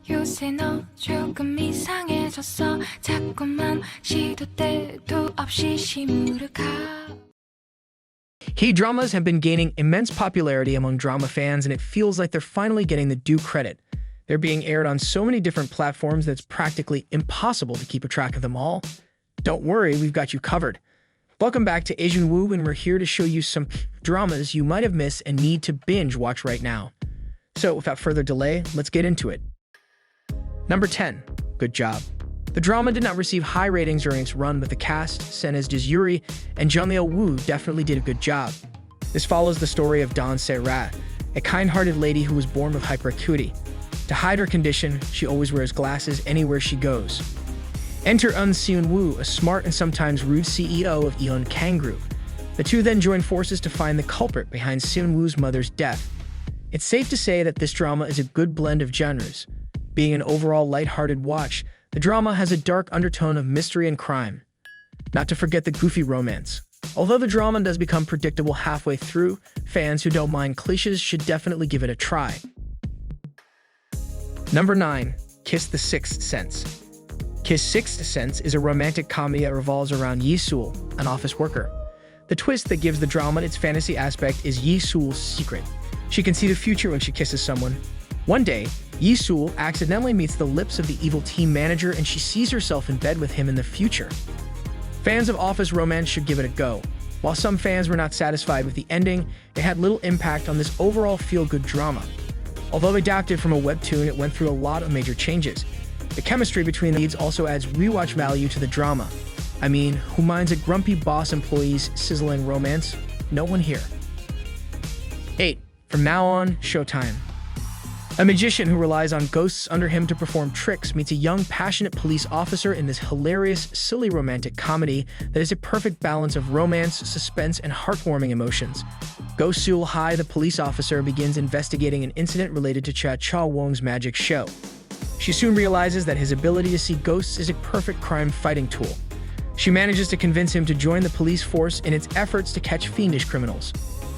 요새 너 조금 이상해졌어 자꾸만 시도 때도 없이 시무룩하. K-dramas have been gaining immense popularity among drama fans, and it feels like they're finally getting the due credit. They're being aired on so many different platforms that it's practically impossible to keep a track of them all. Don't worry, we've got you covered. Welcome back to Asian Woo, and we're here to show you some dramas you might have missed and need to binge watch right now. So without further delay, let's get into it. Number 10. Good Job. The drama did not receive high ratings during its run, but the cast, Sen as Yuri and Jung-il Woo, definitely did a good job. This follows the story of Dawn Se-ra, a kind-hearted lady who was born with hyperacuity. To hide her condition, she always wears glasses anywhere she goes. Enter Seun Woo, a smart and sometimes rude CEO of Eon Kang Group. The two then join forces to find the culprit behind Seun Woo's mother's death. It's safe to say that this drama is a good blend of genres. Being an overall lighthearted watch, the drama has a dark undertone of mystery and crime. Not to forget the goofy romance. Although the drama does become predictable halfway through, fans who don't mind cliches should definitely give it a try. Number 9. Kiss the Sixth Sense. Kiss Sixth Sense is a romantic comedy that revolves around Yi-sul, an office worker. The twist that gives the drama its fantasy aspect is Yi-sul's secret. She can see the future when she kisses someone. One day, Yi-sul accidentally meets the lips of the evil team manager, and she sees herself in bed with him in the future. Fans of office romance should give it a go. While some fans were not satisfied with the ending, it had little impact on this overall feel-good drama. Although adapted from a webtoon, it went through a lot of major changes. The chemistry between the leads also adds rewatch value to the drama. I mean, who minds a grumpy boss employee's sizzling romance? No one here. 8. From now on, Showtime. A magician who relies on ghosts under him to perform tricks meets a young, passionate police officer in this hilarious, silly romantic comedy that is a perfect balance of romance, suspense, and heartwarming emotions. Go Seul Hai, the police officer, begins investigating an incident related to Cha Cha Wong's magic show. She soon realizes that his ability to see ghosts is a perfect crime-fighting tool. She manages to convince him to join the police force in its efforts to catch fiendish criminals.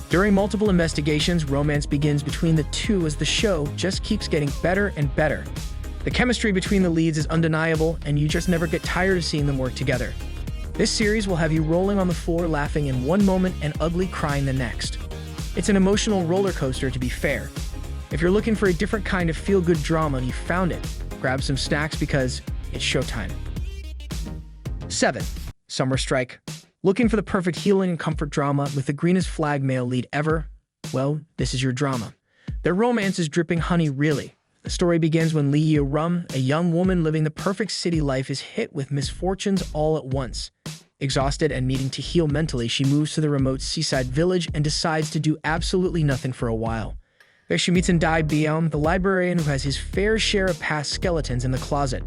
During multiple investigations, romance begins between the two as the show just keeps getting better and better. The chemistry between the leads is undeniable, and you just never get tired of seeing them work together. This series will have you rolling on the floor laughing in one moment and ugly crying the next. It's an emotional roller coaster, to be fair. If you're looking for a different kind of feel-good drama and you found it, grab some snacks because it's showtime. 7. Summer Strike. Looking for the perfect healing and comfort drama with the greenest flag male lead ever? Well, this is your drama. Their romance is dripping honey, really. The story begins when Lee Ye-rum, a young woman living the perfect city life, is hit with misfortunes all at once. Exhausted and needing to heal mentally, she moves to the remote seaside village and decides to do absolutely nothing for a while. There she meets Dai Byum, the librarian who has his fair share of past skeletons in the closet.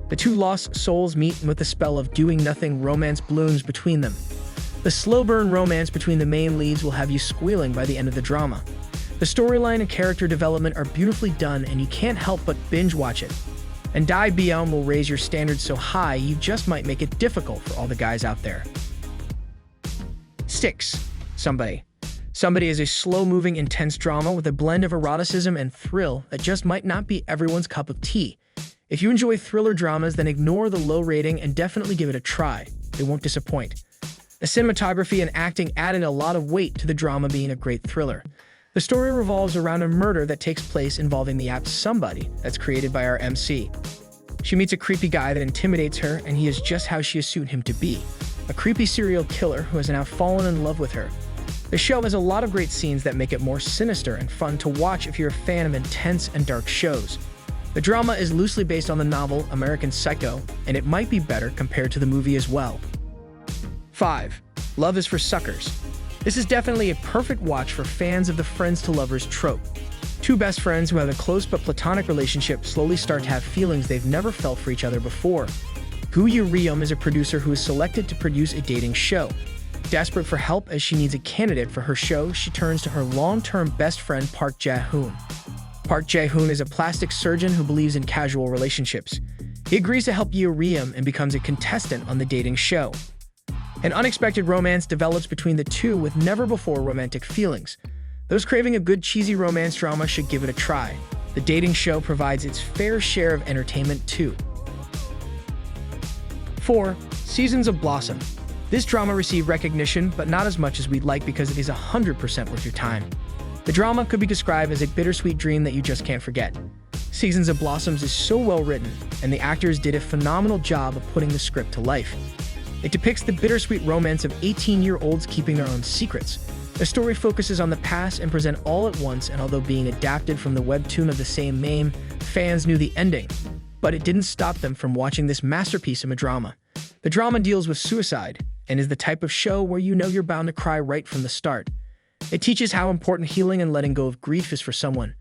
The two lost souls meet, and with the spell of doing nothing, romance blooms between them. The slow-burn romance between the main leads will have you squealing by the end of the drama. The storyline and character development are beautifully done, and you can't help but binge watch it. And Dai Byum will raise your standards so high you just might make it difficult for all the guys out there. 6. Somebody. Somebody is a slow-moving, intense drama with a blend of eroticism and thrill that just might not be everyone's cup of tea. If you enjoy thriller dramas, then ignore the low rating and definitely give it a try. It won't disappoint. The cinematography and acting added a lot of weight to the drama being a great thriller. The story revolves around a murder that takes place involving the app Somebody that's created by our MC. She meets a creepy guy that intimidates her, and he is just how she assumed him to be, a creepy serial killer who has now fallen in love with her. The show has a lot of great scenes that make it more sinister and fun to watch if you're a fan of intense and dark shows. The drama is loosely based on the novel American Psycho, and it might be better compared to the movie as well. 5. Love is for Suckers. This is definitely a perfect watch for fans of the friends to lovers trope. Two best friends who have a close but platonic relationship slowly start to have feelings they've never felt for each other before. Gu Ye-ryum is a producer who is selected to produce a dating show. Desperate for help as she needs a candidate for her show, she turns to her long-term best friend Park Jae-hoon. Park Jae-hoon is a plastic surgeon who believes in casual relationships. He agrees to help Ye-ryum and becomes a contestant on the dating show. An unexpected romance develops between the two with never-before romantic feelings. Those craving a good cheesy romance drama should give it a try. The dating show provides its fair share of entertainment too. 4. Seasons of Blossom. This drama received recognition, but not as much as we'd like because it is 100% worth your time. The drama could be described as a bittersweet dream that you just can't forget. Seasons of Blossoms is so well written, and the actors did a phenomenal job of putting the script to life. It depicts the bittersweet romance of 18-year-olds keeping their own secrets. The story focuses on the past and present all at once, and although being adapted from the webtoon of the same name, fans knew the ending. But it didn't stop them from watching this masterpiece of a drama. The drama deals with suicide, and is the type of show where you know you're bound to cry right from the start. It teaches how important healing and letting go of grief is for someone.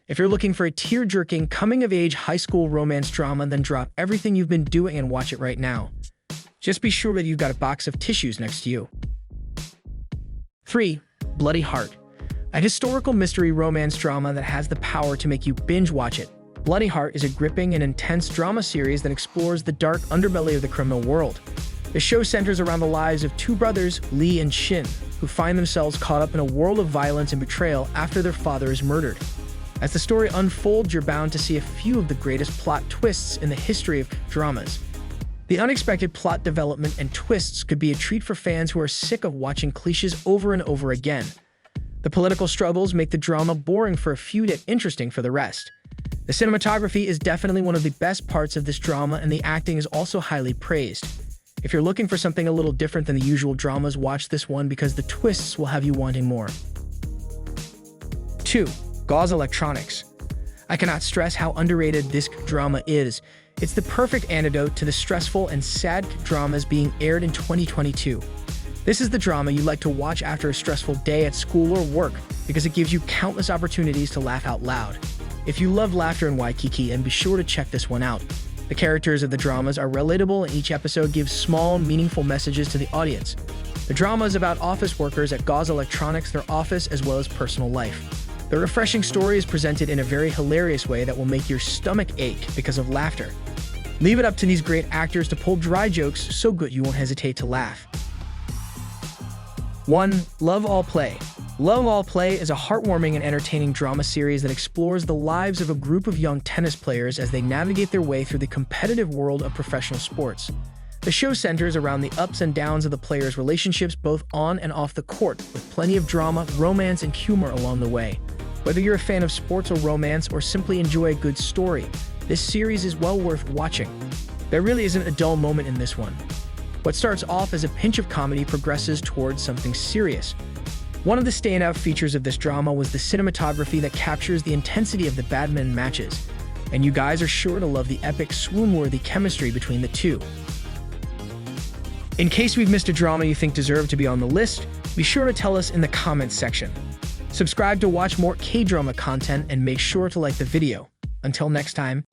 If you're looking for a tear-jerking, coming-of-age high school romance drama, then drop everything you've been doing and watch it right now. Just be sure that you've got a box of tissues next to you. 3. Bloody Heart. A historical mystery romance drama that has the power to make you binge-watch it. Bloody Heart is a gripping and intense drama series that explores the dark underbelly of the criminal world. The show centers around the lives of two brothers, Lee and Shin, who find themselves caught up in a world of violence and betrayal after their father is murdered. As the story unfolds, you're bound to see a few of the greatest plot twists in the history of dramas. The unexpected plot development and twists could be a treat for fans who are sick of watching cliches over and over again. The political struggles make the drama boring for a few yet interesting for the rest. The cinematography is definitely one of the best parts of this drama, and the acting is also highly praised. If you're looking for something a little different than the usual dramas, watch this one because the twists will have you wanting more. 2. Gauze Electronics. I cannot stress how underrated this drama is. It's the perfect antidote to the stressful and sad dramas being aired in 2022. This is the drama you like to watch after a stressful day at school or work because it gives you countless opportunities to laugh out loud. If you love laughter in Waikiki, then be sure to check this one out. The characters of the dramas are relatable, and each episode gives small, meaningful messages to the audience. The drama is about office workers at Gauze Electronics, their office, as well as personal life. The refreshing story is presented in a very hilarious way that will make your stomach ache because of laughter. Leave it up to these great actors to pull dry jokes so good you won't hesitate to laugh. 1. Love All Play. Love All Play is a heartwarming and entertaining drama series that explores the lives of a group of young tennis players as they navigate their way through the competitive world of professional sports. The show centers around the ups and downs of the players' relationships both on and off the court, with plenty of drama, romance, and humor along the way. Whether you're a fan of sports or romance or simply enjoy a good story, this series is well worth watching. There really isn't a dull moment in this one. What starts off as a pinch of comedy progresses towards something serious. One of the standout features of this drama was the cinematography that captures the intensity of the badminton matches, and you guys are sure to love the epic, swoon-worthy chemistry between the two. In case we've missed a drama you think deserved to be on the list, be sure to tell us in the comments section. Subscribe to watch more K-drama content and make sure to like the video. Until next time.